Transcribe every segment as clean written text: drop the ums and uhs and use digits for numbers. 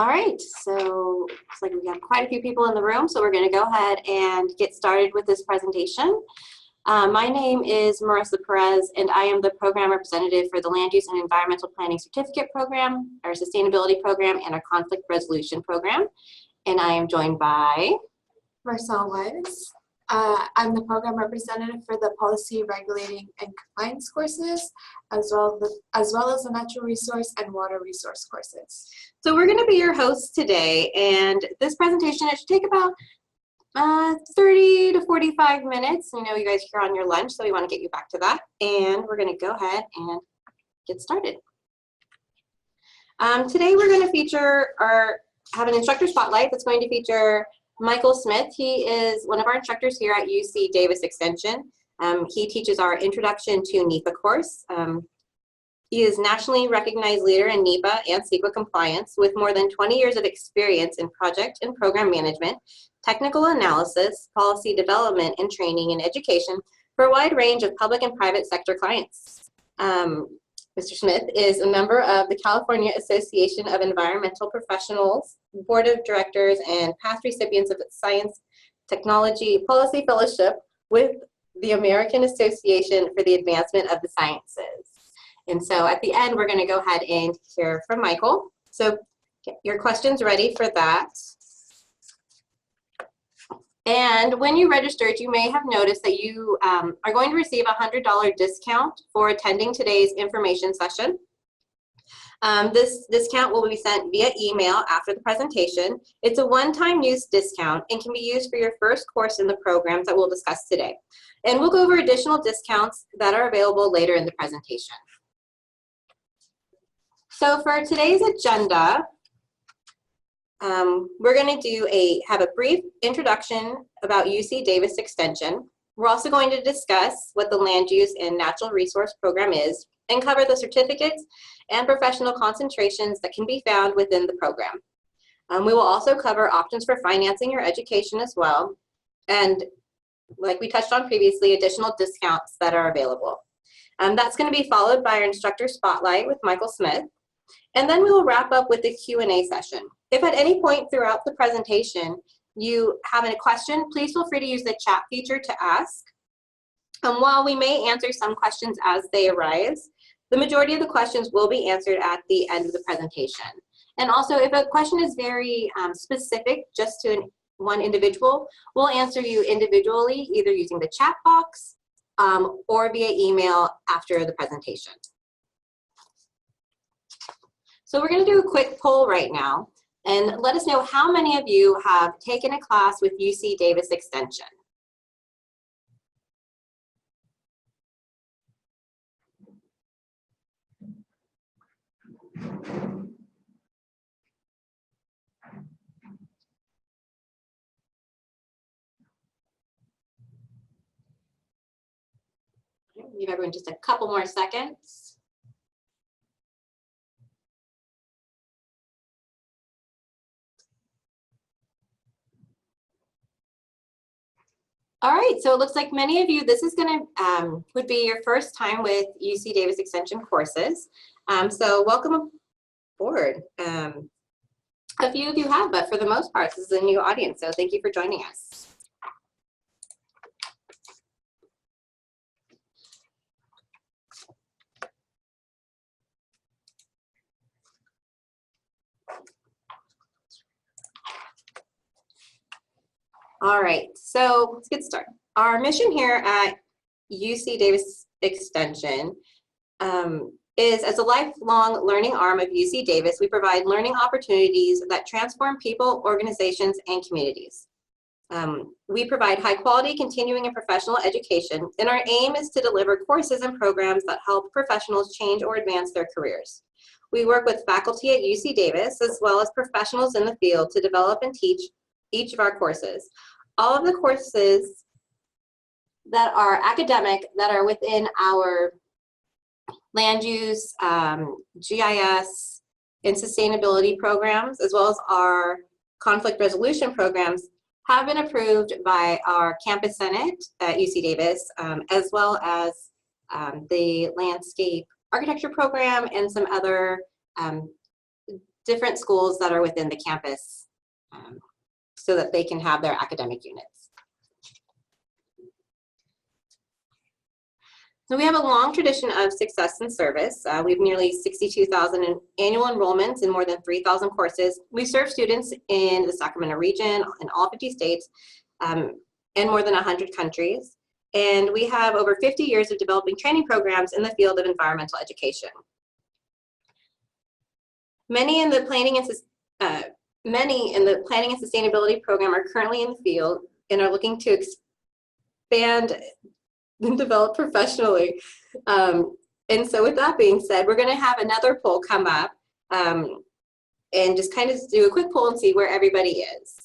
All right, so looks like we have quite a few people in the room, so we're going to go ahead and get started with this presentation. My name is Marissa Perez, and I am the program representative for the Land Use and Environmental Planning Certificate Program, our Sustainability Program, and our Conflict Resolution Program. And I am joined by Marcel Weiss. I'm the program representative for the Policy, Regulating, and Compliance courses, as well as the Natural Resource and Water Resource courses. So we're going to be your hosts today, and this presentation, it should take about 30 to 45 minutes. I know you guys are on your lunch, so we want to get you back to that. And we're going to go ahead and get started. Today we're going to have an instructor spotlight that's going to feature Michael Smith. He is one of our instructors here at UC Davis Extension. He teaches our Introduction to NEPA course. He is nationally recognized leader in NEPA and CEQA compliance with more than 20 years of experience in project and program management, technical analysis, policy development, and training and education for a wide range of public and private sector clients. Mr. Smith is a member of the California Association of Environmental Professionals, Board of Directors, and past recipients of the Science Technology Policy Fellowship with the American Association for the Advancement of the Sciences. And so at the end, we're going to go ahead and hear from Michael. So get your questions ready for that. And when you registered, you may have noticed that you are going to receive a $100 discount for attending today's information session. This discount will be sent via email after the presentation. It's a one-time use discount and can be used for your first course in the programs that we'll discuss today. And we'll go over additional discounts that are available later in the presentation. So for today's agenda, we're going to have a brief introduction about UC Davis Extension. We're also going to discuss what the Land Use and Natural Resource Program is and cover the certificates and professional concentrations that can be found within the program. We will also cover options for financing your education as well, and like we touched on previously, additional discounts that are available. That's going to be followed by our instructor spotlight with Michael Smith, and then we will wrap up with the Q&A session. If at any point throughout the presentation you have a question, please feel free to use the chat feature to ask. While we may answer some questions as they arise, the majority of the questions will be answered at the end of the presentation. And also, if a question is very specific just to one individual, we'll answer you individually, either using the chat box or via email after the presentation. So we're going to do a quick poll right now. And let us know how many of you have taken a class with UC Davis Extension. Give everyone just a couple more seconds. All right, so it looks like many of you, this is would be your first time with UC Davis Extension courses. So welcome aboard. A few of you have, but for the most part, this is a new audience, so thank you for joining us. All right, so let's get started. Our mission here at UC Davis Extension is, as a lifelong learning arm of UC Davis, we provide learning opportunities that transform people, organizations, and communities. We provide high quality continuing and professional education, and our aim is to deliver courses and programs that help professionals change or advance their careers. We work with faculty at UC Davis as well as professionals in the field to develop and teach each of our courses. All of the courses that are academic, that are within our land use, GIS, and sustainability programs, as well as our conflict resolution programs, have been approved by our campus senate at UC Davis, as well as the landscape architecture program and some other different schools that are within the campus so that they can have their academic units. So we have a long tradition of success and service. We have nearly 62,000 annual enrollments in more than 3,000 courses. We serve students in the Sacramento region, in all 50 states, and more than 100 countries. And we have over 50 years of developing training programs in the field of environmental education. Many in the planning and sustainability program are currently in the field and are looking to expand and develop professionally. And so with that being said, we're going to have another poll come up and just kind of do a quick poll and see where everybody is.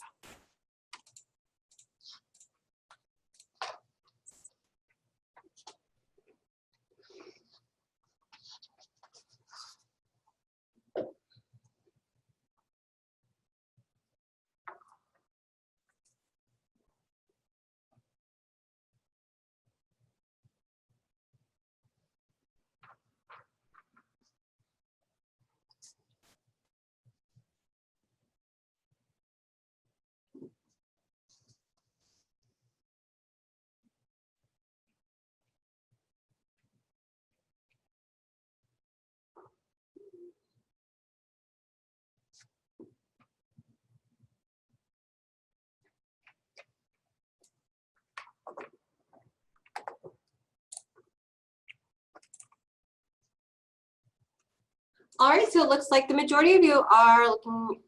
All right, so it looks like the majority of you are looking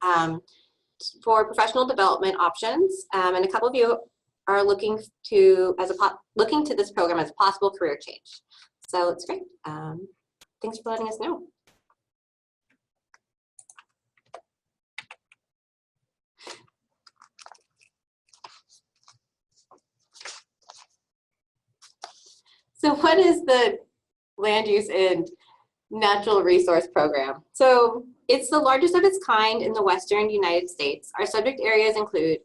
for professional development options, and a couple of you are looking to this program as a possible career change. So it's great. Thanks for letting us know. So what is the land use and natural resource program? So it's the largest of its kind in the Western United States. Our subject areas include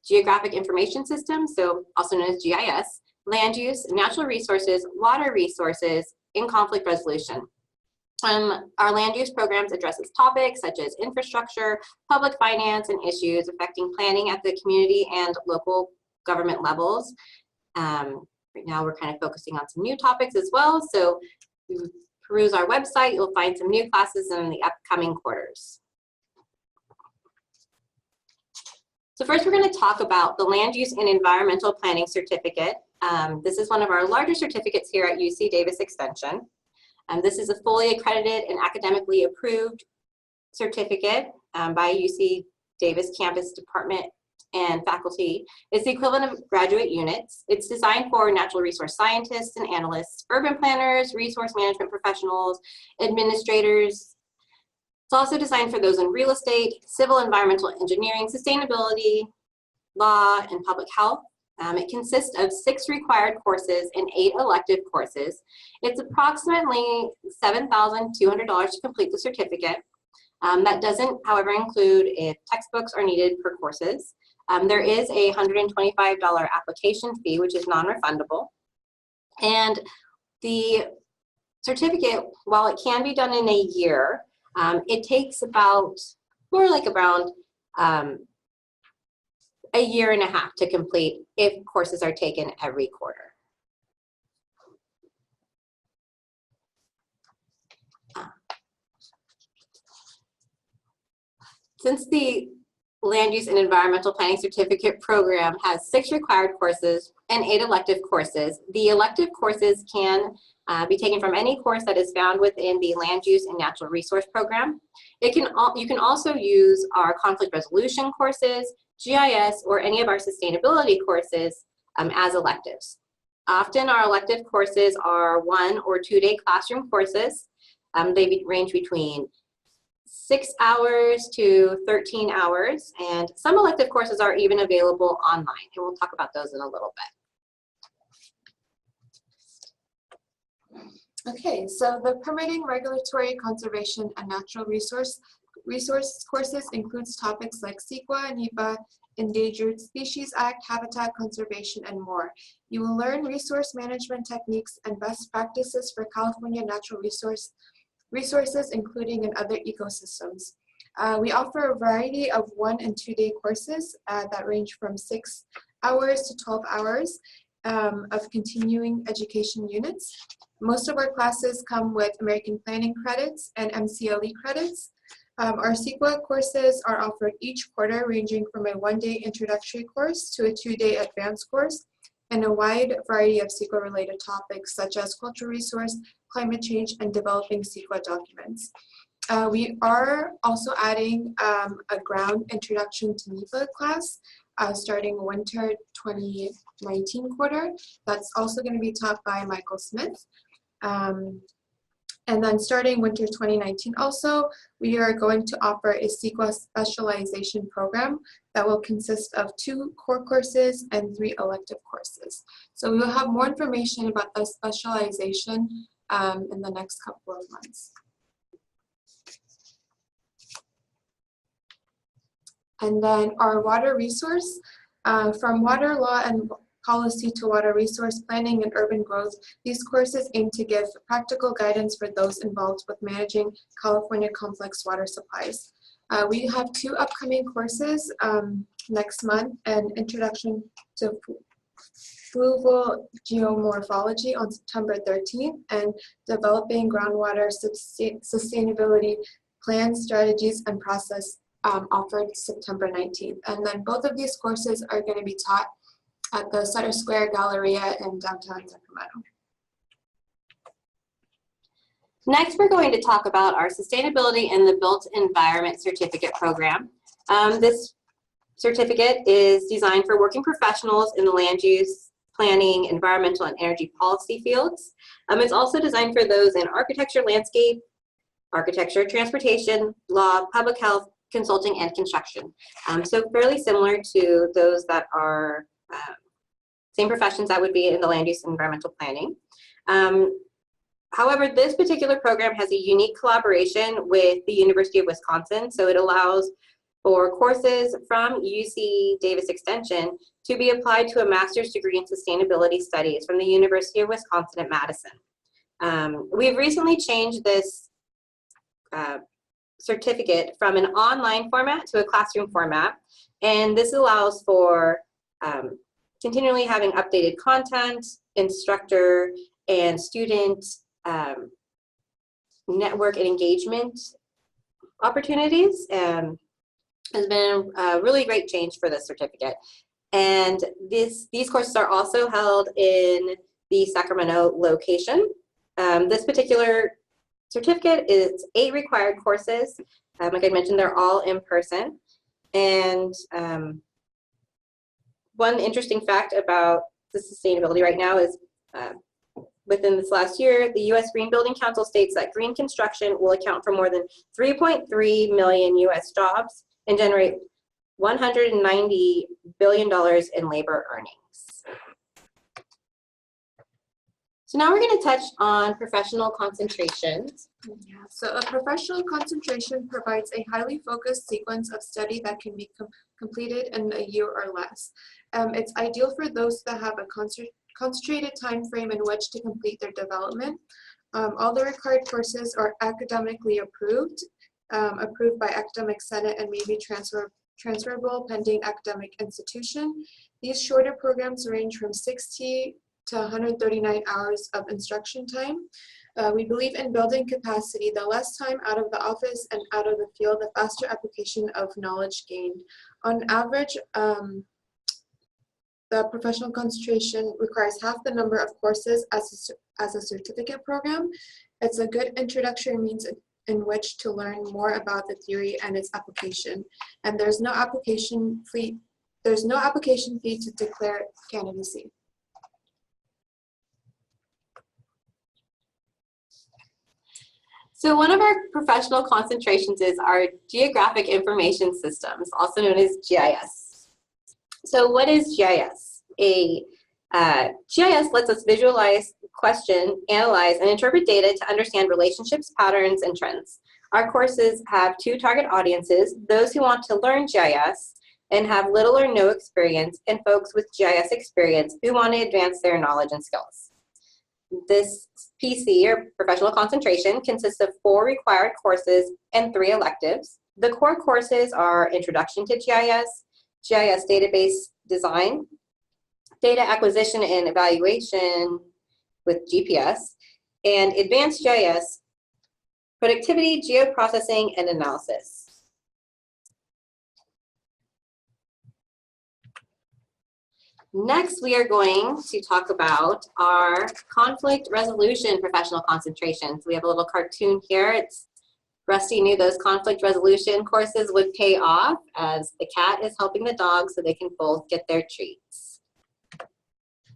Geographic Information Systems, so also known as GIS, land use, natural resources, water resources, and conflict resolution. Our land use programs addresses topics such as infrastructure, public finance, and issues affecting planning at the community and local government levels. Right now we're kind of focusing on some new topics as well. So peruse our website, you'll find some new classes in the upcoming quarters. So first we're going to talk about the Land Use and Environmental Planning Certificate. This is one of our larger certificates here at UC Davis Extension. This is a fully accredited and academically approved certificate by UC Davis campus department and faculty. It's the equivalent of graduate units. It's designed for natural resource scientists and analysts, urban planners, resource management professionals, administrators. It's also designed for those in real estate, civil environmental engineering, sustainability, law, and public health. It consists of 6 required courses and 8 elective courses. It's approximately $7,200 to complete the certificate. That doesn't, however, include if textbooks are needed for courses. There is a $125 application fee, which is non-refundable. And the certificate, while it can be done in a year, it takes around a year and a half to complete if courses are taken every quarter. Since the Land Use and Environmental Planning Certificate program has 6 required courses and 8 elective courses, the elective courses can be taken from any course that is found within the Land Use and Natural Resource program. You can also use our conflict resolution courses, GIS, or any of our sustainability courses as electives. Often our elective courses are 1 or 2-day classroom courses. They range between 6 hours to 13 hours, and some elective courses are even available online, and we'll talk about those in a little bit. Okay, so the permitting, regulatory, conservation, and natural resource courses includes topics like CEQA, NEPA, Endangered Species Act, habitat conservation, and more. You will learn resource management techniques and best practices for California natural resources, including in other ecosystems. We offer a variety of 1- and 2-day courses that range from 6 hours to 12 hours of continuing education units. Most of our classes come with American Planning credits and MCLE credits. Our CEQA courses are offered each quarter, ranging from a 1-day introductory course to a 2-day advanced course, and a wide variety of CEQA-related topics such as cultural resource, climate change, and developing CEQA documents. We are also adding a ground introduction to NEPA class starting winter 2019 quarter. That's also going to be taught by Michael Smith. And then starting winter 2019 also, we are going to offer a CEQA specialization program that will consist of 2 core courses and 3 elective courses. So we will have more information about the specialization in the next couple of months. And then our water resource, from water law and policy to water resource planning and urban growth, these courses aim to give practical guidance for those involved with managing California complex water supplies. We have 2 upcoming courses next month: an introduction to fluvial geomorphology on September 13th, and developing groundwater sustainability plans, strategies, and process offered September 19th. And then both of these courses are going to be taught at the Sutter Square Galleria in downtown Sacramento. Next, we're going to talk about our Sustainability in the Built Environment Certificate program. This certificate is designed for working professionals in the land use, planning, environmental, and energy policy fields. It's also designed for those in architecture, landscape, architecture, transportation, law, public health, consulting, and construction. So fairly similar to those that are same professions that would be in the land use and environmental planning. However, this particular program has a unique collaboration with the University of Wisconsin, so it allows for courses from UC Davis Extension to be applied to a master's degree in sustainability studies from the University of Wisconsin at Madison. We've recently changed this certificate from an online format to a classroom format, and this allows for continually having updated content, instructor and student network and engagement opportunities. Has been a really great change for this certificate. And these courses are also held in the Sacramento location. This particular certificate is 8 required courses. Like I mentioned, they're all in person. And one interesting fact about the sustainability right now is within this last year, the U.S. Green Building Council states that green construction will account for more than 3.3 million U.S. jobs and generate $190 billion in labor earnings. So now we're going to touch on professional concentrations. Yeah, so a professional concentration provides a highly focused sequence of study that can be completed in a year or less. It's ideal for those that have a concentrated time frame in which to complete their development. All the required courses are academically approved by Academic Senate, and may be transferable pending academic institution. These shorter programs range from 60 to 139 hours of instruction time. We believe in building capacity. The less time out of the office and out of the field, the faster application of knowledge gained. On average, the professional concentration requires half the number of courses as a certificate program. It's a good introductory means in which to learn more about the theory and its application. And there's no application fee to declare candidacy. So one of our professional concentrations is our Geographic Information Systems, also known as GIS. So what is GIS? GIS lets us visualize, question, analyze, and interpret data to understand relationships, patterns, and trends. Our courses have 2 target audiences: those who want to learn GIS and have little or no experience, and folks with GIS experience who want to advance their knowledge and skills. This PC, or professional concentration, consists of 4 required courses and 3 electives. The core courses are Introduction to GIS, GIS Database Design, Data Acquisition and Evaluation with GPS, and Advanced GIS, Productivity, Geoprocessing, and Analysis. Next, we are going to talk about our conflict resolution professional concentrations. We have a little cartoon here. Rusty knew those conflict resolution courses would pay off as the cat is helping the dog so they can both get their treats.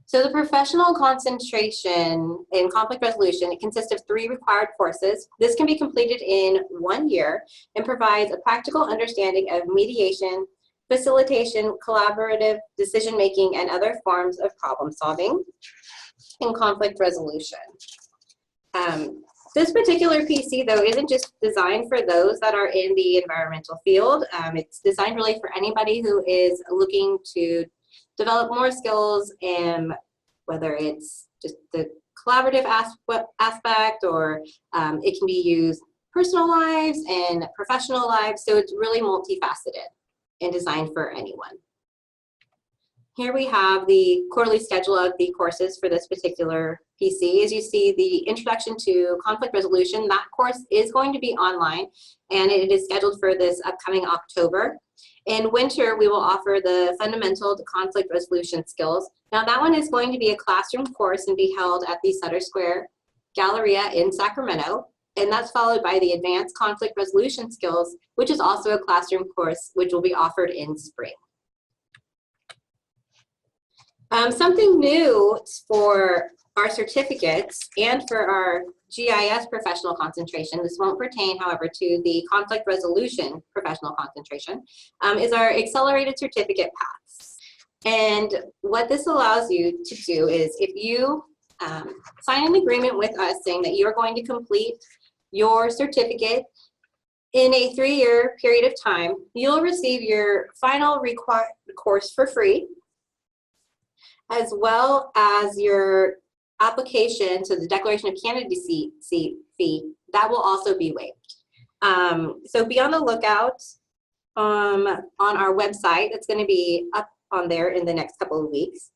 So the professional concentration in conflict resolution, it consists of 3 required courses. This can be completed in 1 year and provides a practical understanding of mediation, facilitation, collaborative decision-making, and other forms of problem solving in conflict resolution. This particular PC, though, isn't just designed for those that are in the environmental field. It's designed really for anybody who is looking to develop more skills, whether it's just the collaborative aspect or it can be used personal lives and professional lives. So it's really multifaceted and designed for anyone. Here we have the quarterly schedule of the courses for this particular PC. As you see, the Introduction to Conflict Resolution, that course is going to be online, and it is scheduled for this upcoming October. In winter, we will offer the Fundamental to Conflict Resolution Skills. Now, that one is going to be a classroom course and be held at the Sutter Square Galleria in Sacramento, and that's followed by the Advanced Conflict Resolution Skills, which is also a classroom course, which will be offered in spring. Something new for our certificates and for our GIS professional concentration, this won't pertain, however, to the conflict resolution professional concentration, is our accelerated certificate paths. And what this allows you to do is if you sign an agreement with us saying that you're going to complete your certificate in a 3-year period of time, you'll receive your final required course for free, as well as your application to the Declaration of Candidacy fee, that will also be waived. So be on the lookout on our website. It's going to be up on there in the next couple of weeks.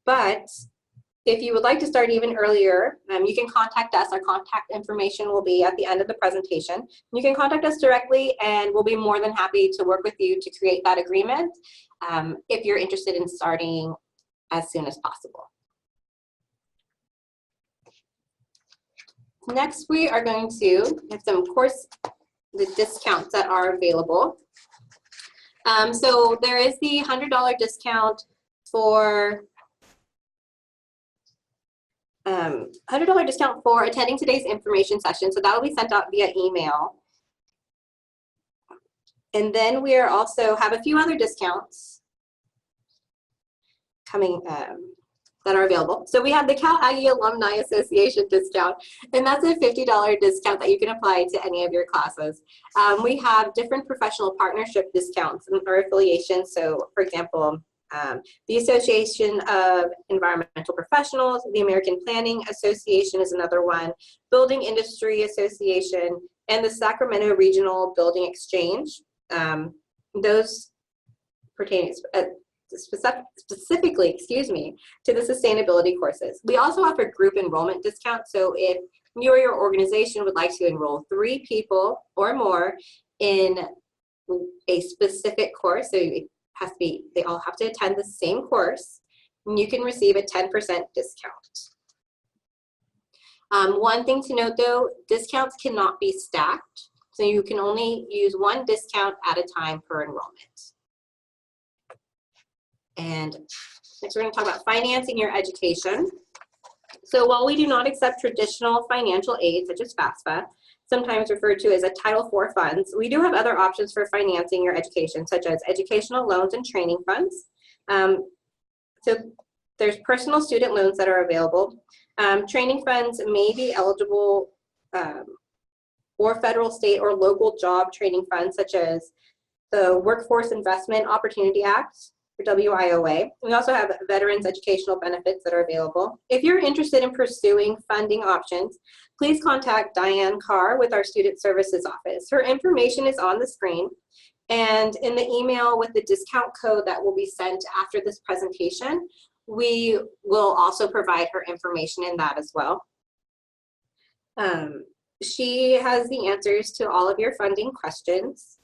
But if you would like to start even earlier, you can contact us. Our contact information will be at the end of the presentation. You can contact us directly, and we'll be more than happy to work with you to create that agreement if you're interested in starting as soon as possible. Next, we are going to have some the discounts that are available. So there is the $100 discount for $100 discount for attending today's information session. So that will be sent out via email. And then we are also have a few other discounts coming that are available. So we have the Cal Aggie Alumni Association discount, and that's a $50 discount that you can apply to any of your classes. We have different professional partnership discounts or affiliations. So for example, the Association of Environmental Professionals, the American Planning Association is another one, Building Industry Association, and the Sacramento Regional Building Exchange. Those pertain specifically, to the sustainability courses. We also offer group enrollment discounts. So if you or your organization would like to enroll 3 people or more in a specific course, so it has to be, they all have to attend the same course, and you can receive a 10% discount. One thing to note though, discounts cannot be stacked. So you can only use 1 discount at a time per enrollment. And next we're going to talk about financing your education. So while we do not accept traditional financial aid such as FAFSA, sometimes referred to as a Title IV funds, we do have other options for financing your education, such as educational loans and training funds. So there's personal student loans that are available. Training funds may be eligible or federal, state, or local job training funds, such as the Workforce Investment Opportunity Act, or WIOA. We also have veterans educational benefits that are available. If you're interested in pursuing funding options, please contact Diane Carr with our Student Services Office. Her information is on the screen, and in the email with the discount code that will be sent after this presentation, we will also provide her information in that as well. She has the answers to all of your funding questions.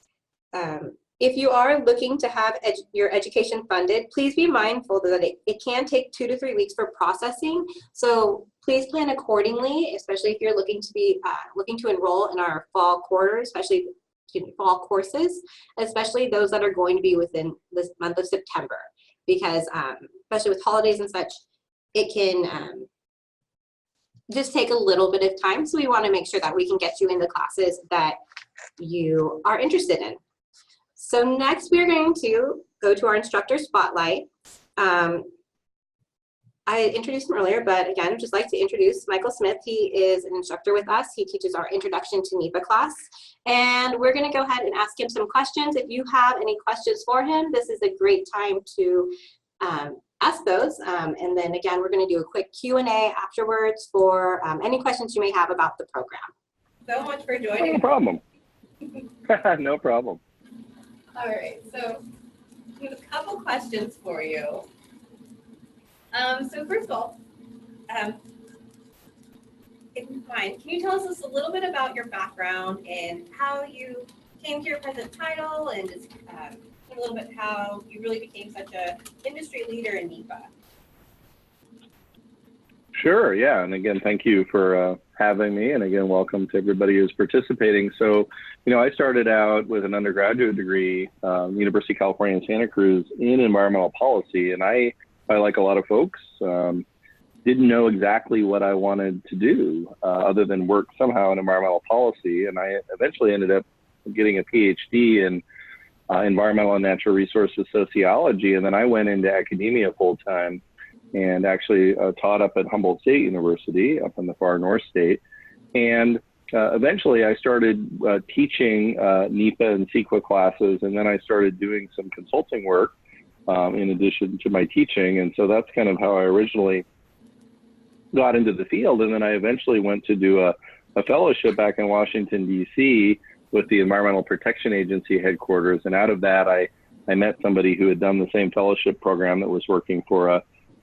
If you are looking to have your education funded, please be mindful that it can take 2 to 3 weeks for processing. So please plan accordingly, especially if you're looking to enroll in our fall quarter, especially fall courses, especially those that are going to be within this month of September, because especially with holidays and such, it can just take a little bit of time. So we want to make sure that we can get you in the classes that you are interested in. So next we're going to go to our instructor spotlight. I introduced him earlier, but again, I'd just like to introduce Michael Smith. He is an instructor with us. He teaches our Introduction to NEPA class. And we're gonna go ahead and ask him some questions. If you have any questions for him, this is a great time to ask those. And then again, we're gonna do a quick Q&A afterwards for any questions you may have about the program. So much for joining. No problem. No problem. All right, so we have a couple questions for you. So first of all, if you mind, can you tell us a little bit about your background and how you came to your present title, and just a little bit how you really became such an industry leader in NEPA? Sure, yeah, and again, thank you for having me, and again, welcome to everybody who's participating. So, I started out with an undergraduate degree, University of California in Santa Cruz, in environmental policy, and I like a lot of folks, didn't know exactly what I wanted to do other than work somehow in environmental policy, and I eventually ended up getting a PhD in environmental and natural resources sociology, and then I went into academia full-time and actually taught up at Humboldt State University up in the far north state. And eventually I started teaching NEPA and CEQA classes, and then I started doing some consulting work in addition to my teaching. And so that's kind of how I originally got into the field. And then I eventually went to do a fellowship back in Washington, D.C. with the Environmental Protection Agency headquarters. And out of that, I met somebody who had done the same fellowship program that was working for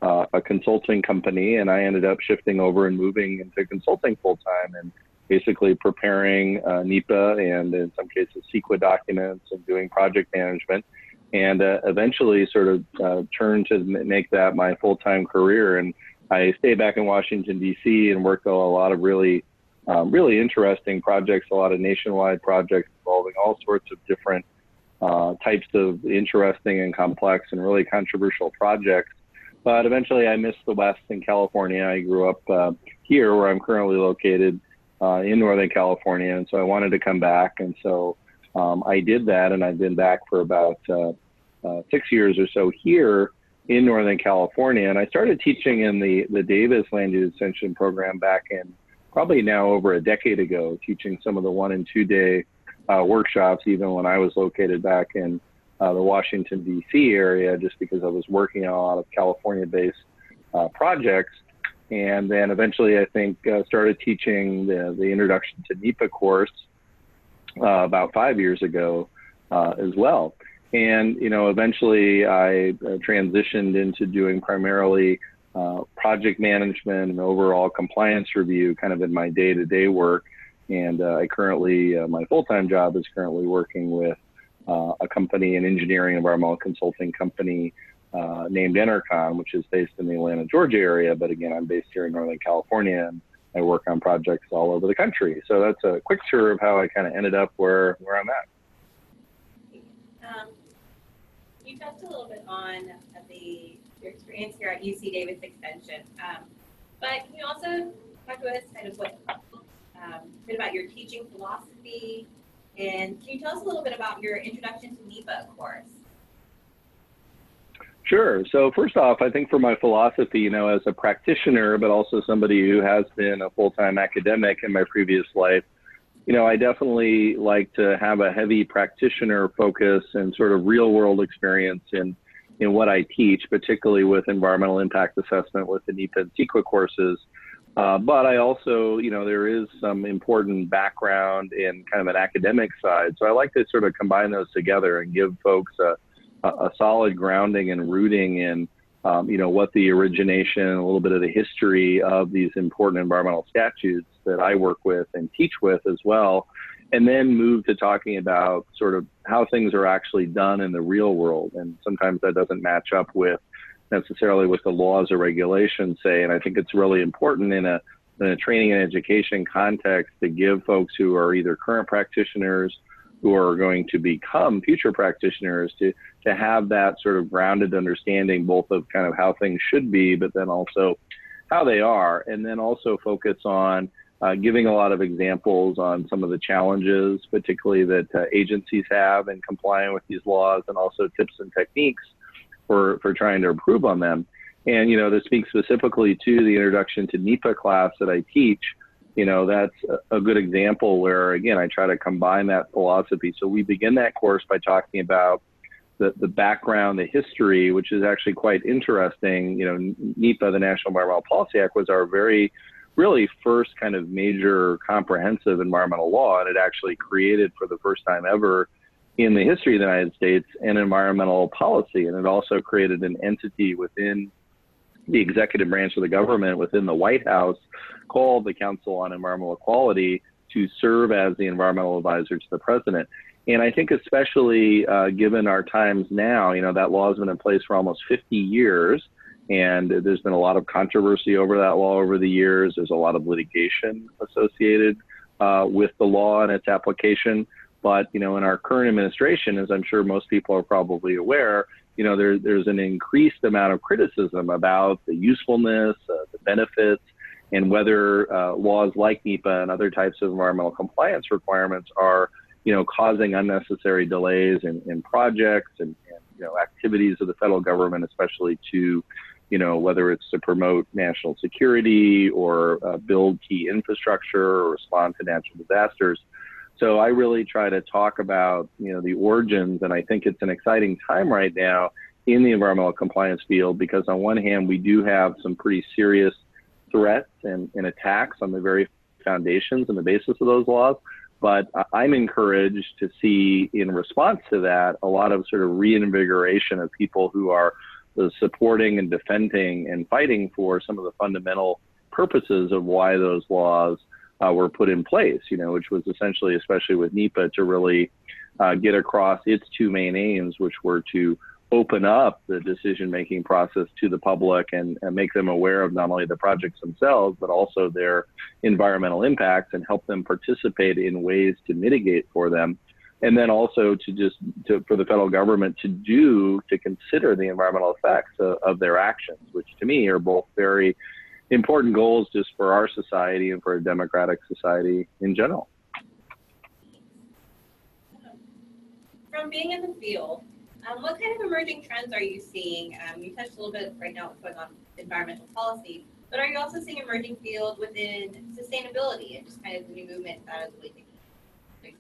a consulting company, and I ended up shifting over and moving into consulting full-time and basically preparing NEPA and in some cases CEQA documents and doing project management, and eventually sort of turned to make that my full-time career. And I stayed back in Washington, D.C. and worked on a lot of really interesting projects, a lot of nationwide projects involving all sorts of different types of interesting and complex and really controversial projects. But eventually I missed the West in California. I grew up here where I'm currently located in Northern California. And so I wanted to come back. And so I did that, and I've been back for about 6 years or so here in Northern California. And I started teaching in the Davis Land Use Extension program back in probably now over a decade ago, teaching some of the 1- and 2-day workshops, even when I was located back in the Washington, D.C. area, just because I was working on a lot of California-based projects. And then eventually, I think, started teaching the Introduction to NEPA course about 5 years ago as well. And, eventually I transitioned into doing primarily project management and overall compliance review kind of in my day-to-day work. And I currently, my full-time job is currently working with a company, an engineering environmental consulting company named Enercon, which is based in the Atlanta, Georgia area. But again, I'm based here in Northern California, and I work on projects all over the country. So that's a quick tour of how I kind of ended up where I'm at. You touched a little bit on your experience here at UC Davis Extension, but can you also talk to us kind of a bit about your teaching philosophy, and can you tell us a little bit about your Introduction to NEPA course? Sure. So first off, I think for my philosophy, as a practitioner, but also somebody who has been a full-time academic in my previous life, I definitely like to have a heavy practitioner focus and sort of real world experience in in what I teach, particularly with environmental impact assessment with the NEPA and CEQA courses. But I also, there is some important background in kind of an academic side. So I like to sort of combine those together and give folks a solid grounding and rooting in, what the origination, a little bit of the history of these important environmental statutes that I work with and teach with as well, and then move to talking about sort of how things are actually done in the real world. And sometimes that doesn't match up with necessarily with the laws or regulations say, and I think it's really important in a training and education context to give folks who are either current practitioners who are going to become future practitioners to have that sort of grounded understanding both of kind of how things should be, but then also how they are, and then also focus on giving a lot of examples on some of the challenges, particularly that agencies have in complying with these laws, and also tips and techniques for trying to improve on them. And, to speak specifically to the introduction to NEPA class that I teach, that's a good example where, again, I try to combine that philosophy. So we begin that course by talking about the background, the history, which is actually quite interesting. NEPA, the National Environmental Policy Act, was our really first kind of major comprehensive environmental law, and it actually created for the first time ever in the history of the United States an environmental policy. And it also created an entity within the executive branch of the government, within the White House, called the Council on Environmental Equality, to serve as the environmental advisor to the president. And I think especially given our times now, that law has been in place for almost 50 years. And there's been a lot of controversy over that law over the years. There's a lot of litigation associated with the law and its application. But, in our current administration, as I'm sure most people are probably aware, there's an increased amount of criticism about the usefulness, the benefits, and whether laws like NEPA and other types of environmental compliance requirements are, causing unnecessary delays in projects and activities of the federal government, especially to, whether it's to promote national security or build key infrastructure or respond to natural disasters. So I really try to talk about, the origins, and I think it's an exciting time right now in the environmental compliance field, because on one hand, we do have some pretty serious threats and attacks on the very foundations and the basis of those laws. But I'm encouraged to see, in response to that, a lot of sort of reinvigoration of people who are supporting and defending and fighting for some of the fundamental purposes of why those laws were put in place, which was essentially, especially with NEPA, to really get across its two main aims, which were to open up the decision-making process to the public and make them aware of not only the projects themselves, but also their environmental impacts, and help them participate in ways to mitigate for them. And then also for the federal government to consider the environmental effects of their actions, which to me are both very important goals just for our society and for a democratic society in general. From being in the field, what kind of emerging trends are you seeing? You touched a little bit right now what's going on with environmental policy, but are you also seeing emerging field within sustainability and just kind of the new movement that is really taking place?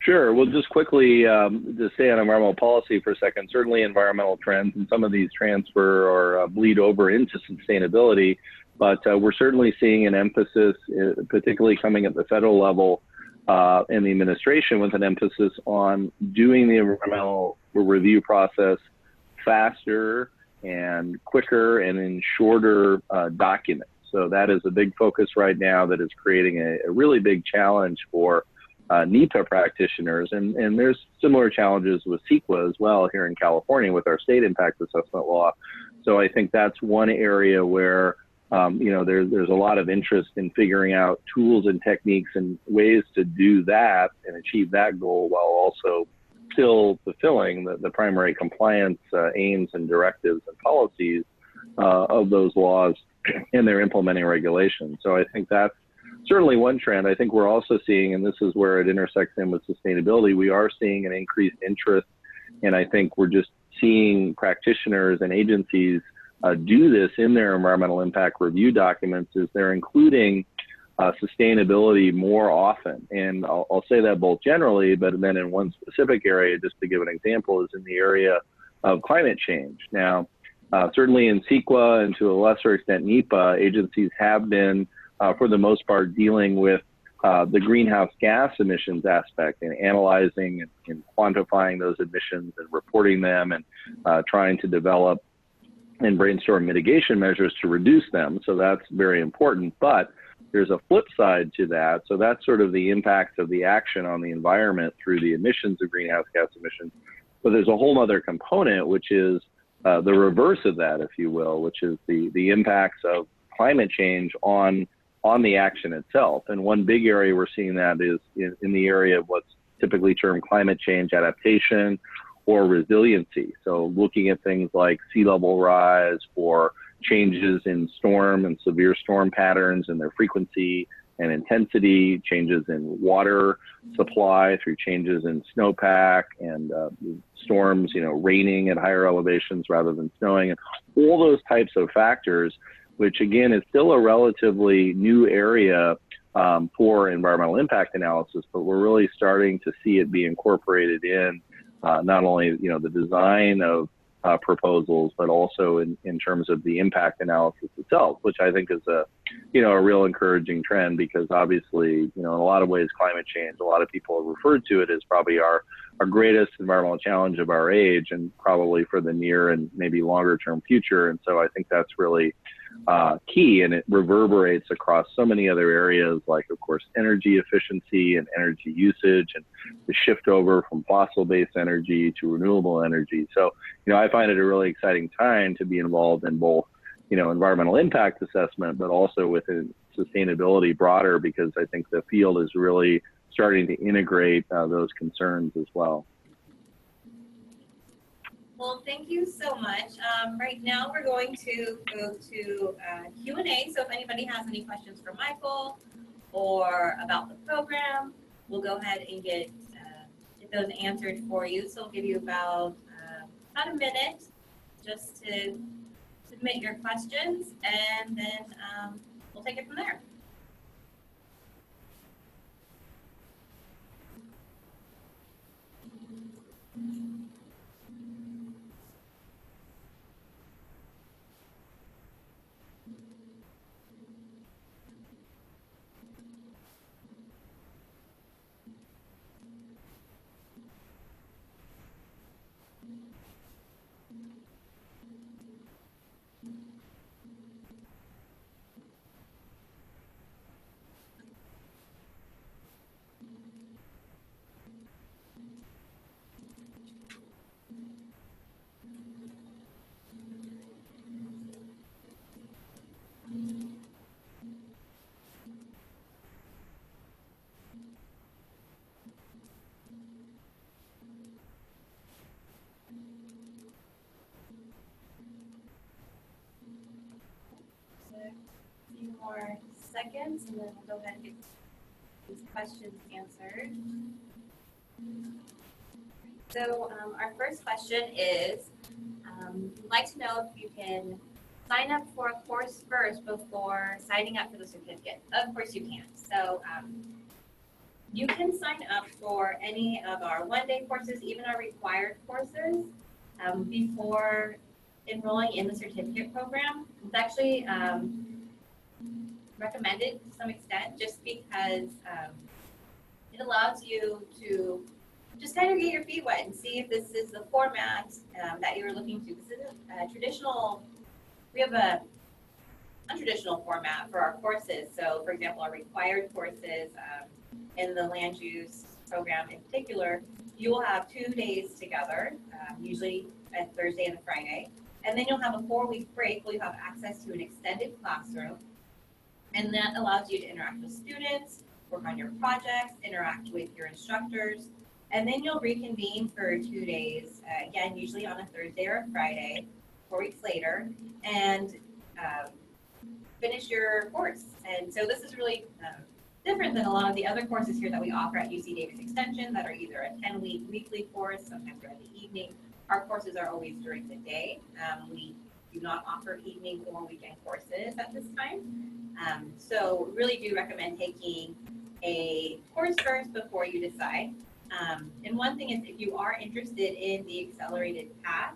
Sure. Well, just quickly to stay on environmental policy for a second, certainly environmental trends, and some of these transfer or bleed over into sustainability, but we're certainly seeing an emphasis, particularly coming at the federal level in the administration, with an emphasis on doing the environmental review process faster and quicker and in shorter documents. So that is a big focus right now that is creating a really big challenge for NEPA practitioners, and there's similar challenges with CEQA as well here in California with our state impact assessment law. So I think that's one area where there's a lot of interest in figuring out tools and techniques and ways to do that and achieve that goal, while also still fulfilling the primary compliance aims and directives and policies of those laws and their implementing regulations. So I think that's certainly one trend. I think we're also seeing, and this is where it intersects in with sustainability, we are seeing an increased interest, and I think we're just seeing practitioners and agencies do this in their environmental impact review documents, is they're including sustainability more often. And I'll say that both generally, but then in one specific area, just to give an example, is in the area of climate change. Now, certainly in CEQA and to a lesser extent NEPA, agencies have been, for the most part, dealing with the greenhouse gas emissions aspect and analyzing and quantifying those emissions and reporting them and trying to develop and brainstorm mitigation measures to reduce them. So that's very important. But there's a flip side to that. So that's sort of the impacts of the action on the environment through the emissions of greenhouse gas emissions. But there's a whole other component, which is the reverse of that, if you will, which is the impacts of climate change on the action itself. And one big area we're seeing that is in the area of what's typically termed climate change adaptation or resiliency. So looking at things like sea level rise or changes in storm and severe storm patterns and their frequency and intensity, changes in water supply through changes in snowpack and storms, raining at higher elevations rather than snowing, and all those types of factors, which again is still a relatively new area for environmental impact analysis, but we're really starting to see it be incorporated in not only the design of proposals, but also in terms of the impact analysis itself, which I think is a real encouraging trend, because obviously, in a lot of ways, climate change, a lot of people have referred to it as probably our greatest environmental challenge of our age, and probably for the near and maybe longer term future. And so I think that's really key, and it reverberates across so many other areas, like, of course, energy efficiency and energy usage, and the shift over from fossil-based energy to renewable energy. So, I find it a really exciting time to be involved in both, environmental impact assessment, but also within sustainability broader, because I think the field is really starting to integrate those concerns as well. Well, thank you so much. Right now we're going to go to Q&A. So if anybody has any questions for Michael or about the program, we'll go ahead and get those answered for you. So we'll give you about a minute just to submit your questions, and then we'll take it from there. A few more seconds, and then we'll go ahead and get these questions answered. So our first question is, we'd like to know if you can sign up for a course first before signing up for the certificate. Of course you can. So you can sign up for any of our one-day courses, even our required courses, before enrolling in the certificate program. It's actually recommended to some extent, just because it allows you to just kind of get your feet wet and see if this is the format that you're looking to. This isn't a traditional, we have a untraditional format for our courses. So for example, our required courses in the land use program in particular, you will have 2 days together, usually a Thursday and a Friday. And then you'll have a 4-week break where you have access to an extended classroom. And that allows you to interact with students, work on your projects, interact with your instructors. And then you'll reconvene for 2 days, again, usually on a Thursday or a Friday, 4 weeks later, and finish your course. And so this is really different than a lot of the other courses here that we offer at UC Davis Extension that are either a 10-week weekly course, sometimes they're in the evening. Our courses are always during the day. We do not offer evening or weekend courses at this time. So really do recommend taking a course first before you decide. And one thing is, if you are interested in the accelerated path,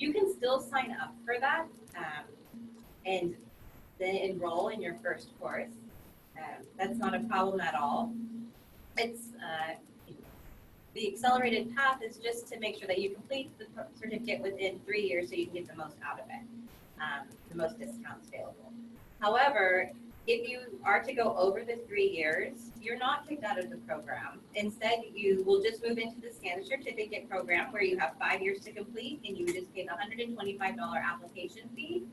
You can still sign up for that and then enroll in your first course. That's not a problem at all. It's the accelerated path is just to make sure that you complete the certificate within 3 years so you can get the most out of it, the most discounts available. However, if you are to go over the 3 years, you're not kicked out of the program. Instead, you will just move into the standard certificate program where you have 5 years to complete, and you would just pay the $125 application fee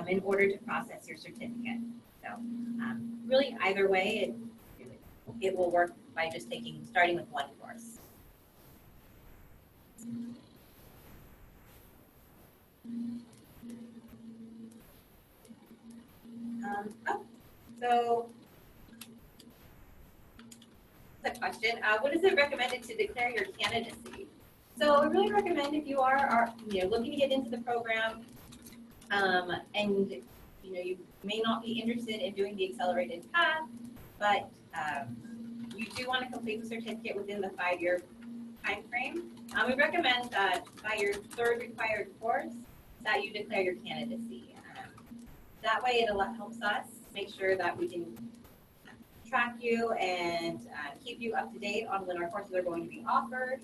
in order to process your certificate. So really either way, it will work by just starting with one course. So that's a question. What is it recommended to declare your candidacy? So I really recommend if you are looking to get into the program and you may not be interested in doing the accelerated path, but you do want to complete the certificate within the 5-year time frame. We recommend that by your 3rd required course that you declare your candidacy. That way it helps us make sure that we can track you and keep you up to date on when our courses are going to be offered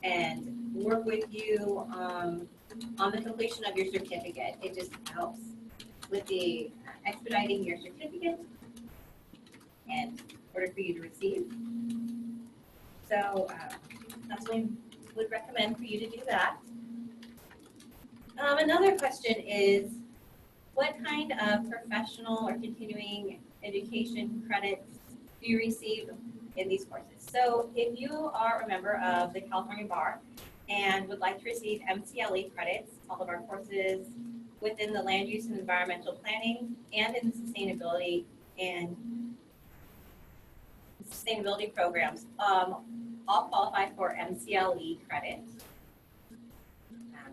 and work with you on the completion of your certificate. It just helps with the expediting your certificate and in order for you to receive. So that's what I would recommend for you to do that. Another question is, what kind of professional or continuing education credits do you receive in these courses? So if you are a member of the California Bar and would like to receive MCLE credits, all of our courses within the land use and environmental planning and in sustainability programs, all qualify for MCLE credit.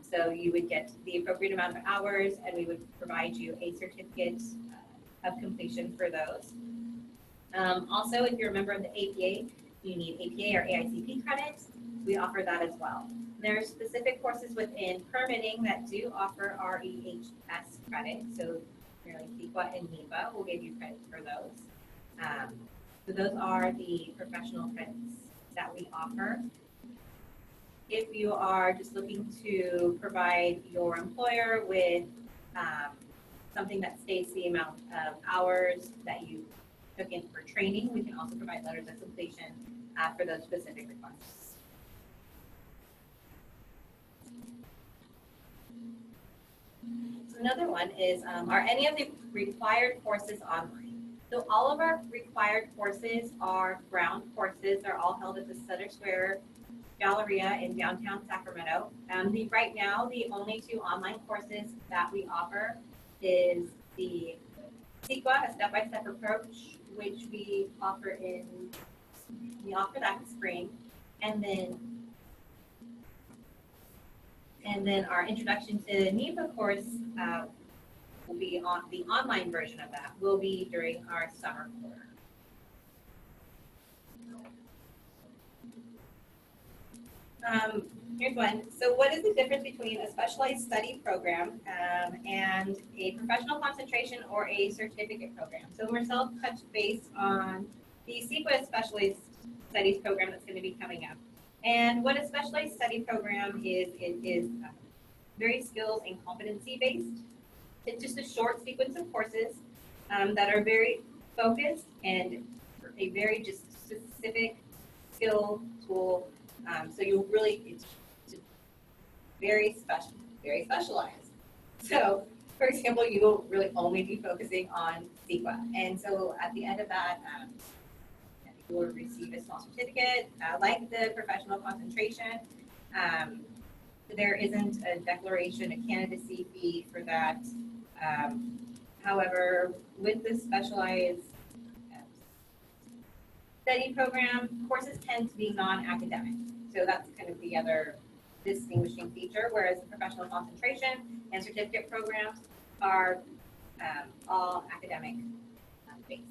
So you would get the appropriate amount of hours and we would provide you a certificate of completion for those. Also, if you're a member of the APA, you need APA or AICP credits. We offer that as well. There are specific courses within permitting that do offer REHS credit. So like CEQA and NEPA will give you credit for those. So those are the professional credits that we offer. If you are just looking to provide your employer with something that states the amount of hours that you took in for training, we can also provide letters of completion for those specific requests. So another one is, are any of the required courses online? So all of our required courses are ground courses. They're all held at the Sutter Square Galleria in downtown Sacramento. Right now, the only 2 online courses that we offer is the CEQA, a step-by-step approach, which we offer that in spring, and then our introduction to NEPA course will be on the online version of that. Will be during our summer quarter. Here's one. So what is the difference between a specialized study program and a professional concentration or a certificate program? So Marcel touched base on the CEQA specialized studies program that's going to be coming up. And what a specialized study program is, it is very skills and competency based. It's just a short sequence of courses that are very focused and a very just specific skill tool. So you'll really, it's very specialized. So, for example, you will really only be focusing on CEQA. And so at the end of that, you will receive a small certificate, like the professional concentration. There isn't a declaration, a candidacy fee for that. However, with the specialized study program, courses tend to be non-academic. So that's kind of the other distinguishing feature, whereas the professional concentration and certificate programs are all academic based.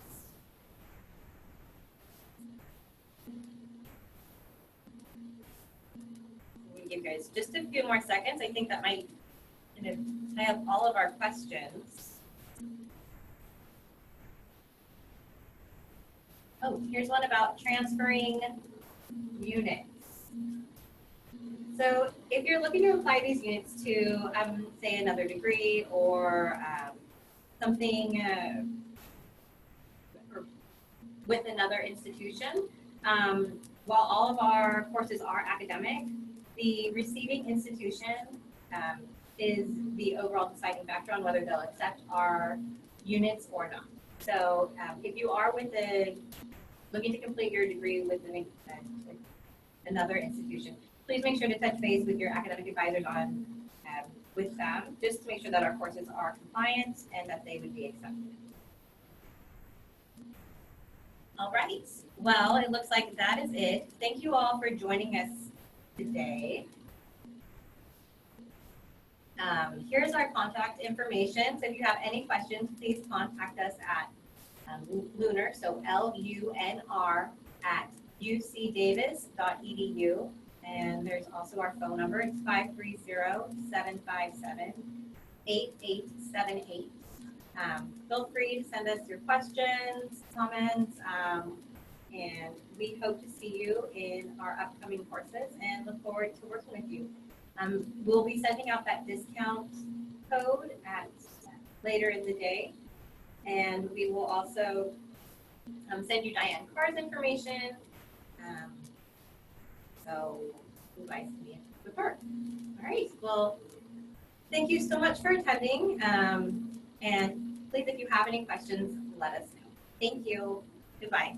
We give guys just a few more seconds. I think that might tie up all of our questions. Oh, here's one about transferring units. So if you're looking to apply these units to, say, another degree or something or with another institution, while all of our courses are academic, the receiving institution is the overall deciding factor on whether they'll accept our units or not. So if you are looking to complete your degree with another institution, please make sure to touch base with your academic advisors with them, just to make sure that our courses are compliant and that they would be accepted. All right, well, it looks like that is it. Thank you all for joining us today. Here's our contact information. So if you have any questions, please contact us at Lunar, so LUNR @ucdavis.edu. And there's also our phone number. It's 530-757-8878. Feel free to send us your questions, comments, and we hope to see you in our upcoming courses and look forward to working with you. We'll be sending out that discount code later in the day, and we will also send you Diane Carr's information, so you guys can be with her. All right, well, thank you so much for attending, and please, if you have any questions, let us know. Thank you. Goodbye.